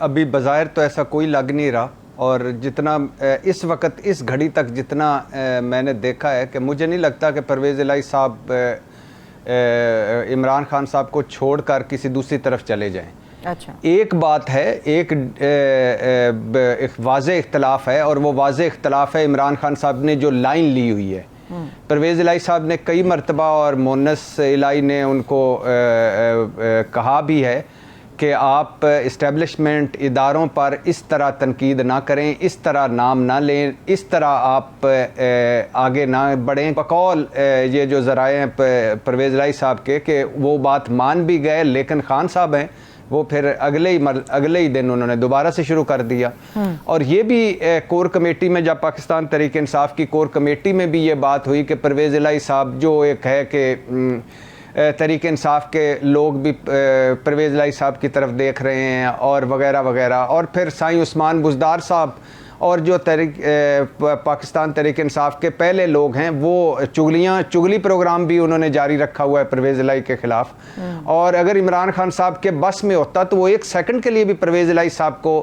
अभी बज़ाहिर तो ऐसा कोई लग नहीं रहा, और जितना इस वक्त इस घड़ी तक जितना मैंने देखा है कि मुझे नहीं लगता कि परवेज़ इलाही साहब इमरान खान साहब को छोड़कर किसी दूसरी तरफ चले जाएं। अच्छा, एक बात है, एक वाज़े इख्तलाफ है, और वो वाज़े इख्तलाफ है इमरान खान साहब ने जो लाइन ली हुई है। परवेज़ इलाही साहब ने कई मरतबा, और मोनस इलाही ने उनको कहा भी है कि आप इस्टेब्लिशमेंट इदारों पर इस तरह तनकीद ना करें, इस तरह नाम ना लें, इस तरह आप आगे ना बढ़ें। बकौल ये जो ज़राए हैं परवेज़ इलाही साहब के, कि वो बात मान भी गए, लेकिन खान साहब हैं वो फिर अगले ही दिन उन्होंने दोबारा से शुरू कर दिया। और ये भी कोर कमेटी में, जब पाकिस्तान तहरीक इंसाफ की कोर कमेटी में भी ये बात हुई कि परवेज़ इलाही साहब जो एक है कि तहरीक इंसाफ के लोग भी परवेज़ इलाही साहब की तरफ देख रहे हैं और वगैरह वगैरह। और फिर साईं उस्मान बुज़दार साहब और जो पाकिस्तान तहरीक इंसाफ के पहले लोग हैं, वो चुगली प्रोग्राम भी उन्होंने जारी रखा हुआ है परवेज़ इलाही के ख़िलाफ़। और अगर इमरान खान साहब के बस में होता तो वो 1 सेकंड के लिए भी परवेज़ इलाही साहब को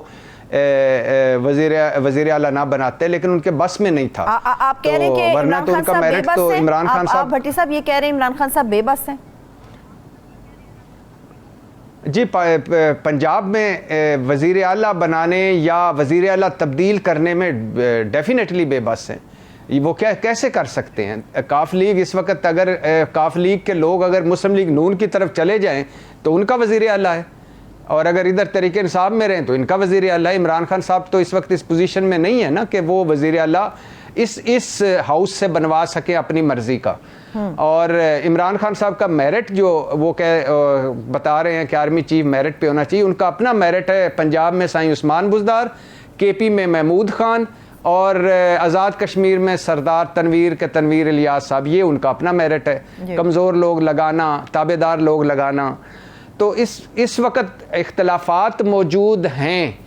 वज़ीर आला ना बनाते, लेकिन उनके बस में नहीं था। आप कह रहे हैं कि वरना तो उनका मेरिट तो इमरान खान साहब। भट्टी साहब ये कह रहे हैं इमरान खान साहब बेबस हैं? जी, पंजाब में वज़ीर आला बनाने या वज़ीर आला तब्दील करने में डेफिनेटली बेबस हैं। वो कैसे कर सकते हैं? काफ लीग इस वक्त, अगर काफ लीग के लोग अगर मुस्लिम लीग नून की तरफ चले जाएं तो उनका वज़ीर आला है, और अगर इधर तहरीक इंसाफ में रहें तो इनका वज़ीर आला है। इमरान खान साहब तो इस वक्त इस पोजीशन में नहीं है ना कि वो वज़ीर आला इस हाउस से बनवा सके अपनी मर्जी का। और इमरान खान साहब का मेरिट जो वो बता रहे हैं कि आर्मी चीफ मेरिट पे होना चाहिए, उनका अपना मेरिट है। पंजाब में साईं उस्मान बुज़दार, केपी में महमूद खान, और आज़ाद कश्मीर में सरदार तनवीर इलियास साहब, ये उनका अपना मेरिट है। कमज़ोर लोग लगाना, ताबेदार लोग लगाना। तो इस वक्त इख्तलाफात मौजूद हैं,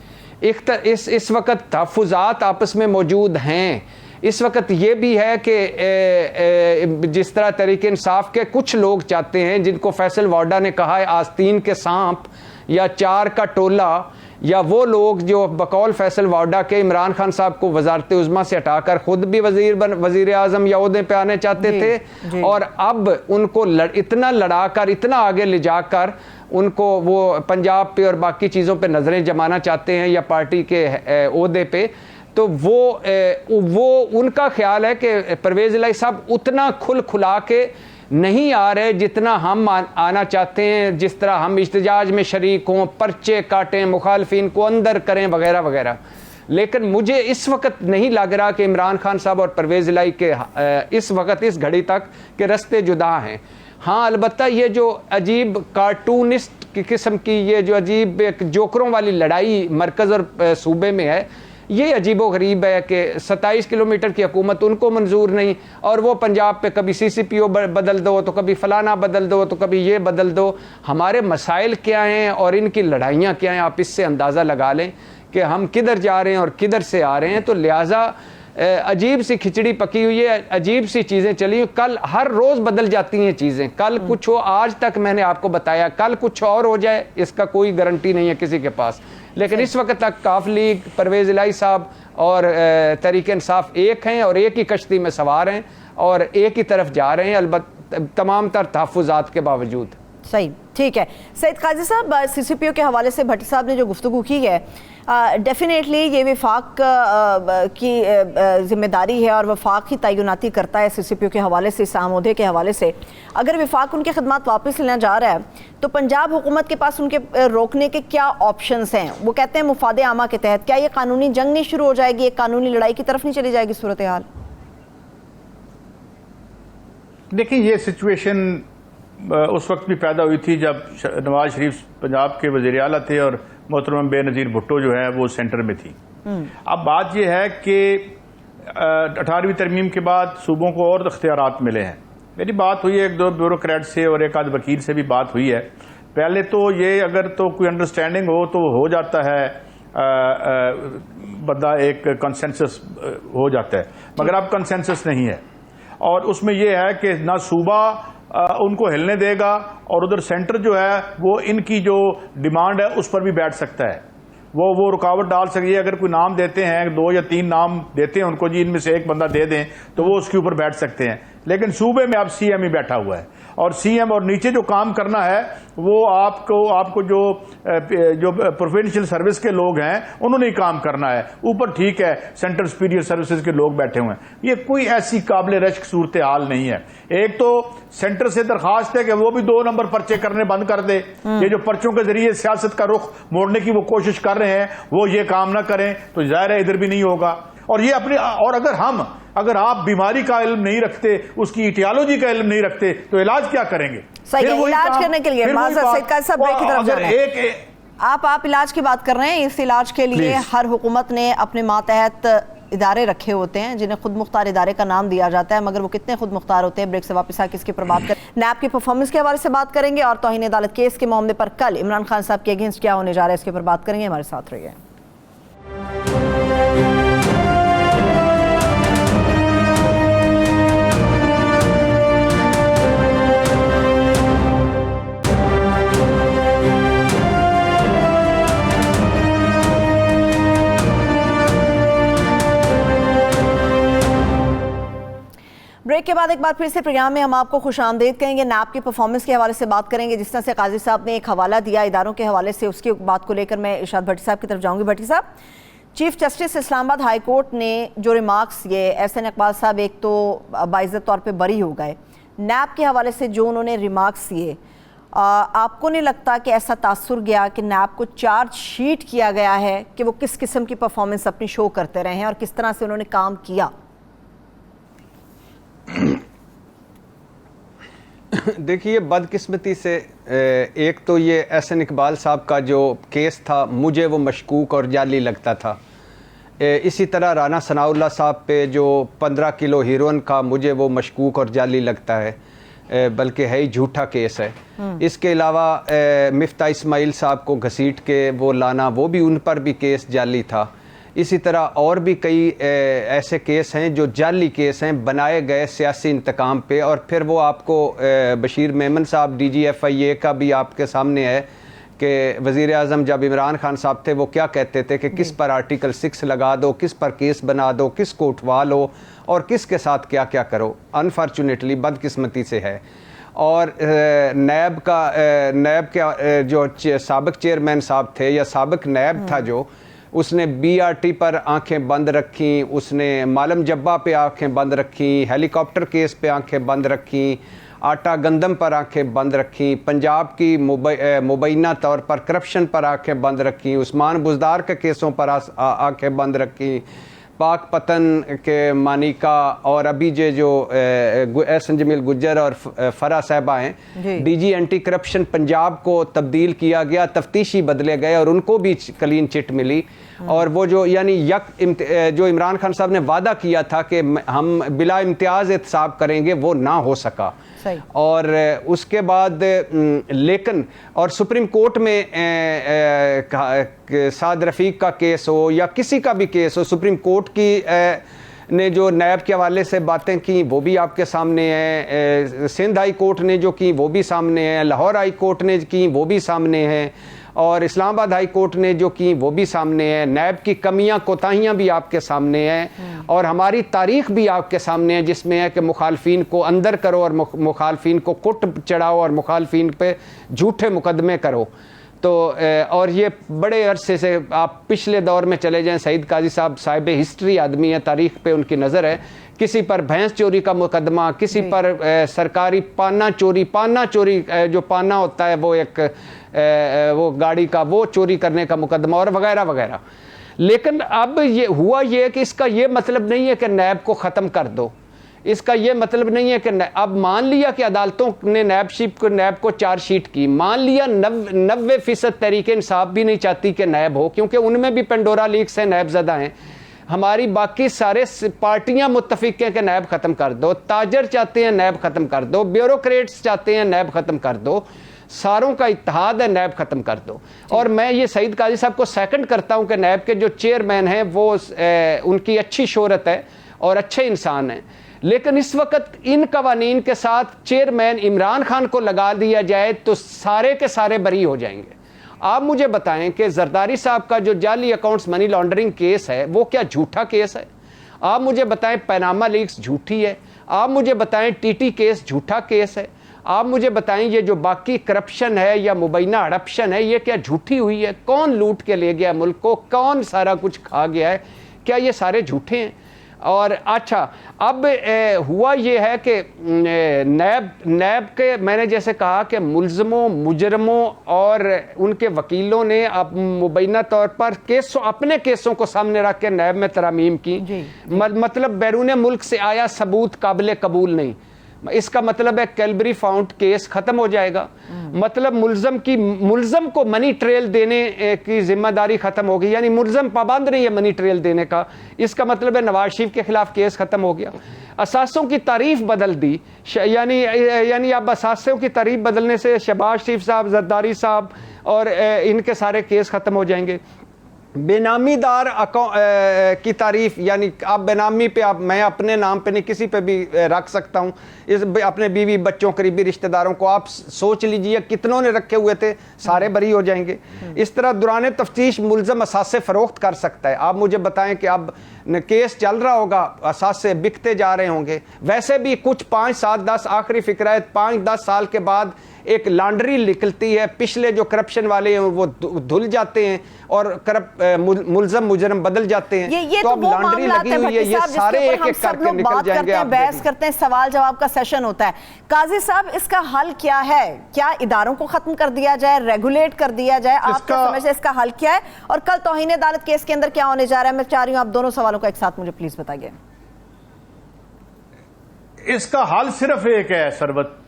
इस वक्त तहफ़्फ़ुज़ात आपस में मौजूद हैं। इस वक्त ये भी है कि जिस तरह तहरीक इंसाफ के कुछ लोग चाहते हैं, जिनको फैसल वाडा ने कहा है आस्तीन के सांप या 4 का टोला, या वो लोग जो बकौल फैसल वाडा के इमरान खान साहब को वजारत उज़्मा से हटाकर खुद भी वजीर आज़म या ओहदे पे आने चाहते थे, और अब उनको इतना लड़ाकर, इतना आगे ले जाकर उनको वो पंजाब पे और बाकी चीज़ों पे नज़रें जमाना चाहते हैं या पार्टी के ओहदे पे, तो वो उनका ख्याल है कि परवेज़ इलाही साहब उतना खुला के नहीं आ रहे जितना हम आना चाहते हैं, जिस तरह हम इख्तिजाज में शरीक हों, पर्चे काटें, मुखालफिन को अंदर करें वगैरह वगैरह। लेकिन मुझे इस वक्त नहीं लग रहा कि इमरान खान साहब और परवेज़ इलाही के इस वक्त, इस घड़ी तक के रास्ते जुदा हैं। हाँ, अलबत्ता ये जो अजीब कार्टूनिस्ट की किस्म की ये जो अजीब जोकरों वाली लड़ाई मरकज़ और सूबे में है, ये अजीबो गरीब है कि 27 किलोमीटर की हुकूमत उनको मंजूर नहीं, और वो पंजाब पे कभी CCPO बदल दो, तो कभी फलाना बदल दो, तो कभी ये बदल दो। हमारे मसाइल क्या हैं और इनकी लड़ाइयाँ क्या हैं, आप इससे अंदाज़ा लगा लें कि हम किधर जा रहे हैं और किधर से आ रहे हैं। तो लिहाजा अजीब सी खिचड़ी पकी हुई है, अजीब सी चीज़ें चली हुई, कल हर रोज़ बदल जाती हैं चीज़ें, कल कुछ हो, आज तक मैंने आपको बताया, कल कुछ और हो जाए इसका कोई गारंटी नहीं है किसी के पास। लेकिन इस वक्त तक काफ लीग, परवेज़ इलाही साहब और तहरीक इंसाफ एक हैं और एक ही कश्ती में सवार हैं और एक ही तरफ जा रहे हैं, अलबत्ता तमाम तर तहफ़्फ़ुज़ात के बावजूद। सही, ठीक है। सईद काजी साहब, CCPO के हवाले से भट्टी साहब ने जो गुफ्तगू की है, डेफिनेटली ये वफाक की जिम्मेदारी है और वफाक ही तयनाती करता है CCPO के हवाले से, इस आमोदे के हवाले से। अगर वफाक उनकी खदमात वापस लेना जा रहा है तो पंजाब हुकूमत के पास उनके रोकने के क्या ऑप्शंस हैं? वो कहते हैं मुफादे आमा के तहत क्या ये कानूनी जंग नहीं शुरू हो जाएगी, एक कानूनी लड़ाई की तरफ नहीं चली जाएगी सूरत हाल? देखिए, ये सिचुएशन उस वक्त भी पैदा हुई थी जब नवाज शरीफ पंजाब के वज़ीर आला थे और मोहतरम बेनज़ीर भुट्टो जो है वो सेंटर में थी। अब बात यह है कि 18वीं तरमीम के बाद सूबों को और इख्तियारात मिले हैं। मेरी बात हुई है एक दो ब्यूरोक्रेट से और एक आध वकील से भी बात हुई है। पहले तो ये अगर तो कोई अंडरस्टैंडिंग हो तो हो जाता है, बंदा एक कंसेंसस हो जाता है, मगर अब कंसेंसस नहीं है और उसमें यह है कि ना सूबा उनको हिलने देगा और उधर सेंटर जो है वो इनकी जो डिमांड है उस पर भी बैठ सकता है, वो रुकावट डाल सकती है। अगर कोई नाम देते हैं, 2 या 3 नाम देते हैं उनको, जी इनमें से एक बंदा दे दें, तो वो उसके ऊपर बैठ सकते हैं। लेकिन सूबे में अब CM ही बैठा हुआ है और CM और नीचे जो काम करना है वो आपको जो प्रोविंशियल सर्विस के लोग हैं उन्होंने ही काम करना है। ऊपर ठीक है सेंट्रल सुपीरियर सर्विसेज के लोग बैठे हुए हैं। ये कोई ऐसी काबिल रश्क सूरत हाल नहीं है। एक तो सेंटर से दरखास्त है कि वो भी 2 नंबर पर्चे करने बंद कर दे। ये जो पर्चों के जरिए सियासत का रुख मोड़ने की वो कोशिश कर रहे हैं, वो ये काम ना करें तो जाहिर है इधर भी नहीं होगा। और ये अपनी, और अगर आप बीमारी का इल्म नहीं रखते, उसकी इटियोलॉजी का इल्म नहीं रखते तो इलाज क्या करेंगे? सही है, इलाज करने के लिए आप इलाज की बात कर रहे हैं। इस इलाज के लिए हर हुकूमत ने अपने मातहत इदारे रखे होते हैं जिन्हें खुद मुख्तार इदारे का नाम दिया जाता है, मगर वो कितने खुद मुख्तार होते हैं? ब्रेक से वापस आके इसके ऊपर बात करें। नैब की परफॉर्मेंस के हवाले से बात करेंगे और तौहीन अदालत केस के मामले पर कल इमरान खान साहब के अगेंस्ट क्या होने जा रहा है इसके ऊपर बात करेंगे। हमारे साथ रहिए। ब्रेक के बाद एक बार फिर से प्रोग्राम में हम आपको खुशामदीद कहेंगे। नैब की परफॉर्मेंस के हवाले से बात करेंगे। जिस तरह से काजी साहब ने एक हवाला दिया इदारों के हवाले से, उसकी बात को लेकर मैं इरशाद भट्टी साहब की तरफ जाऊंगी। भट्टी साहब, chief justice Islamabad high court ने जो रिमार्क्स ये एहसन इकबाल साहब एक तो बाइज़्ज़त तौर पे बरी हो गए, नैब के हवाले से जो उन्होंने रिमार्क्स दिए, आपको नहीं लगता कि ऐसा तासुर गया कि नैब को चार्जशीट किया गया है कि वो किस किस्म की परफॉर्मेंस अपनी शो करते रहे हैं और किस तरह से उन्होंने काम किया? देखिए, बदकिस्मती से एक तो ये एहसन इकबाल साहब का जो केस था मुझे वो मशकूक और जाली लगता था। इसी तरह राना सनाउल्लाह साहब पे जो 15 किलो हीरोइन का मुझे वो मशकूक और जाली लगता है, बल्कि है ही झूठा केस है। इसके अलावा मिफ्ता इस्माइल साहब को घसीट के वो लाना, वो भी उन पर भी केस जाली था। इसी तरह और भी कई ऐसे केस हैं जो जाली केस हैं, बनाए गए सियासी इंतकाम पे। और फिर वो आपको बशीर मेमन साहब DGFIA का भी आपके सामने है कि वज़ीर आज़म जब इमरान खान साहब थे वो क्या कहते थे कि किस पर आर्टिकल 6 लगा दो, किस पर केस बना दो, किस को उठवा लो और किसके साथ क्या क्या करो। अनफॉर्चुनेटली बदकिस्मती से है। और नैब के जो साबिक चेयरमैन साहब थे या साबिक नैब था जो, उसने BRT पर आंखें बंद रखी, उसने मालम जब्बा पे आंखें बंद रखी, हेलीकॉप्टर केस पे आंखें बंद रखी, आटा गंदम पर आंखें बंद रखी, पंजाब की मुबैना तौर पर करप्शन पर आंखें बंद रखी, उस्मान बुज़दार के केसों पर आंखें बंद रखी, पाक पतन के मानिका और अभी जो एहसन जमील गुज्जर और फरा साहबा हैं, DG एंटी करप्शन पंजाब को तब्दील किया गया, तफ्तीशी बदले गए और उनको भी क्लीन चिट मिली। और वो जो यानी जो इमरान खान साहब ने वादा किया था कि हम बिला इम्तियाज़ एहतसाब करेंगे, वो ना हो सका। और उसके बाद लेकिन और सुप्रीम कोर्ट में साद रफ़ीक का केस हो या किसी का भी केस हो, सुप्रीम कोर्ट की ने जो नैब के हवाले से बातें की वो भी आपके सामने हैं, सिंध हाई कोर्ट ने जो की वो भी सामने हैं, लाहौर हाई कोर्ट ने की वो भी सामने हैं और इस्लामाबाद हाई कोर्ट ने जो की वो भी सामने है। नैब की कमियां कोताहियां भी आपके सामने हैं और हमारी तारीख भी आपके सामने है, जिसमें है कि मुखालफिन को अंदर करो और मुखालफिन को कुट चढ़ाओ और मुखालफिन पे झूठे मुकदमे करो। तो और ये बड़े अरसे से आप पिछले दौर में चले जाएं, सईद काजी साहब साहिब हिस्ट्री आदमी है, तारीख पे उनकी नज़र है। किसी पर भैंस चोरी का मुकदमा, किसी पर सरकारी पाना चोरी जो पाना होता है वो एक वो गाड़ी का वो चोरी करने का मुकदमा और वगैरह वगैरह। लेकिन अब ये हुआ ये कि इसका ये मतलब नहीं है कि नैब को ख़त्म कर दो, इसका ये मतलब नहीं है कि अब मान लिया कि अदालतों ने नैब को चार्जशीट की, मान लिया 90% तहरीक इंसाफ भी नहीं चाहती कि नैब हो, क्योंकि उनमें भी पेंडोरा लीक्स हैं, नैब ज़दा हैं। हमारी बाकी सारे पार्टियां मुत्तफिक हैं कि नैब ख़त्म कर दो, ताजर चाहते हैं नैब ख़त्म कर दो, ब्यूरोक्रेट्स चाहते हैं नैब ख़त्म कर दो, सारों का इत्तेहाद है नैब ख़त्म कर दो। और मैं ये सईद काजी साहब को सेकंड करता हूं कि नैब के जो चेयरमैन हैं वो उनकी अच्छी शोहरत है और अच्छे इंसान हैं, लेकिन इस वक्त इन कवानीन के साथ चेयरमैन इमरान खान को लगा दिया जाए तो सारे के सारे बरी हो जाएंगे। आप मुझे बताएं कि जरदारी साहब का जो जाली अकाउंट्स मनी लॉन्ड्रिंग केस है वो क्या झूठा केस है? आप मुझे बताएं पैनामा लीक्स झूठी है? आप मुझे बताएं TT केस झूठा केस है? आप मुझे बताएं ये जो बाकी करप्शन है या मुबैना हड़प्शन है ये क्या झूठी हुई है? कौन लूट के ले गया मुल्क को, कौन सारा कुछ खा गया है? क्या ये सारे झूठे हैं? और अच्छा, अब हुआ ये है कि नैब के मैंने जैसे कहा कि मुल्ज़मों मुजरमों और उनके वकीलों ने अब मुबैना तौर पर अपने केसों को सामने रख के नैब में तरमीम की। मतलब बैरून मुल्क से आया सबूत काबिल कबूल नहीं, इसका मतलब है कैलबरी फाउंड केस खत्म हो जाएगा। मतलब मुल्ज़म को मनी ट्रेल देने की जिम्मेदारी खत्म होगी, यानी मुल्ज़म पाबंद नहीं है मनी ट्रेल देने का, इसका मतलब है नवाज शरीफ के खिलाफ केस खत्म हो गया। असासों की तारीफ बदल दी, यानी अब असासों की तारीफ बदलने से शहबाज शरीफ साहब, जरदारी साहब और इनके सारे केस खत्म हो जाएंगे। बेनामीदार की तारीफ, यानी आप बेनामी पे मैं अपने नाम पे नहीं किसी पे भी रख सकता हूँ, इस अपने बीवी बच्चों करीबी रिश्तेदारों को आप सोच लीजिए कितनों ने रखे हुए थे, सारे बरी हो जाएंगे। इस तरह दौरान तफ्तीश मुल्ज़म असासे फरोख्त कर सकता है। आप मुझे बताएं कि अब केस चल रहा होगा, असासे बिकते जा रहे होंगे, वैसे भी कुछ 5, 7, 10 आखिरी फिक्र है 5-10 साल के बाद एक लॉन्ड्री निकलती है, पिछले जो करप्शन वाले हैं वो धुल जाते हैं और मुल्ज़म मुजरम बदल जाते हैं। ये तो अब लॉन्ड्री लगी हुई है, ये सारे एक एक करके निकल जाएंगे। आप बहस करते हैं, सवाल जवाब का सेशन होता है। काजी साहब, इसका हल क्या है? क्या इदारों को खत्म कर दिया जाए, रेगुलेट कर दिया जाए? आपका समझ से इसका हल क्या है और कल तौहीन अदालत केस के अंदर क्या होने जा रहा है? मैं चाह रही हूं आप दोनों सवालों को एक साथ मुझे प्लीज बताइए। इसका हल सिर्फ एक है सरबत,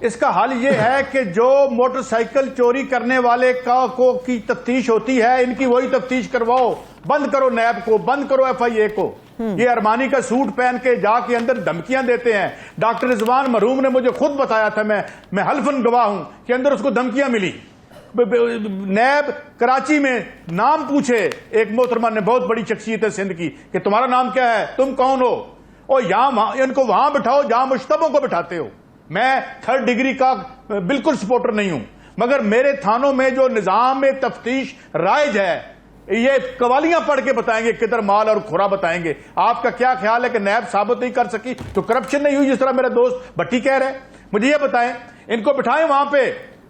इसका हल ये है कि जो मोटरसाइकिल चोरी करने वाले की तफ्तीश होती है, इनकी वही तफ्तीश करवाओ, बंद करो नैब को, बंद करो FIA को। ये अरमानी का सूट पहन के जाके अंदर धमकियां देते हैं। डॉक्टर रिजवान मरहूम ने मुझे खुद बताया था, मैं हल्फन गवाह हूं कि अंदर उसको धमकियां मिली। नैब कराची में नाम पूछे एक मोहतरमा ने, बहुत बड़ी शख्सियत है सिंध की, कि तुम्हारा नाम क्या है, तुम कौन हो, और यहां इनको वहां बिठाओ जहां मुश्तबों को बिठाते हो। मैं 3rd डिग्री का बिल्कुल सपोर्टर नहीं हूं, मगर मेरे थानों में जो निजाम तफ्तीश राइज है, ये कवालियां पढ़ के बताएंगे किधर माल और खुरा बताएंगे। आपका क्या ख्याल है कि नैब साबित नहीं कर सकी तो करप्शन नहीं हुई, जिस तरह मेरा दोस्त भट्टी कह रहे हैं? मुझे ये बताएं, इनको बिठाएं वहां पे।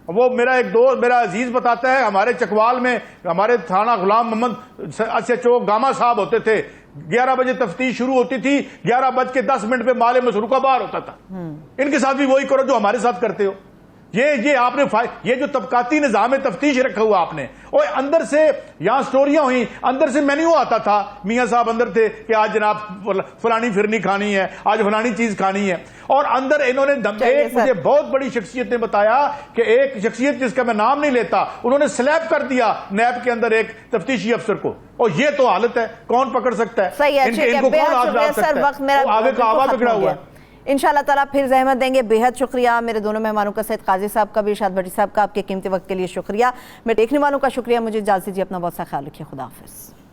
वो मेरा एक दोस्त, मेरा अजीज बताता है, हमारे चकवाल में हमारे थाना गुलाम मोहम्मद SHO गामा साहब होते थे, 11 बजे तफ्तीश शुरू होती थी, 11:10 पे माले मसरूका बाहर होता था। इनके साथ भी वही करो जो हमारे साथ करते हो। ये आपने ये जो तबकाती निजाम तफ्तीश रखा हुआ आपने, और अंदर से यहां स्टोरियां हुई, अंदर से मेन्यू आता था, मियां साहब अंदर थे कि आज जनाब फलानी फिरनी खानी है, आज फलानी चीज खानी है, और अंदर इन्होंने एक मुझे बहुत बड़ी शख्सियत ने बताया कि एक शख्सियत जिसका मैं नाम नहीं लेता, उन्होंने स्लैब कर दिया नैब के अंदर एक तफ्तीशी अफसर को, और ये तो हालत है, कौन पकड़ सकता है? इनको कौन हाथ डाल सकता है? आगे का आवा बिगड़ा हुआ है। इंशाल्लाह ताला फिर जहमत देंगे। बेहद शुक्रिया मेरे दोनों मेहमानों का, सैयद काजी साहब का भी, इरशाद भट्टी साहब का, आपके कीमती वक्त के लिए शुक्रिया। मैं देखने वालों का शुक्रिया। मुझे इजाज़त दीजिए, अपना बहुत सा ख्याल रखिए। खुदा हाफिज़।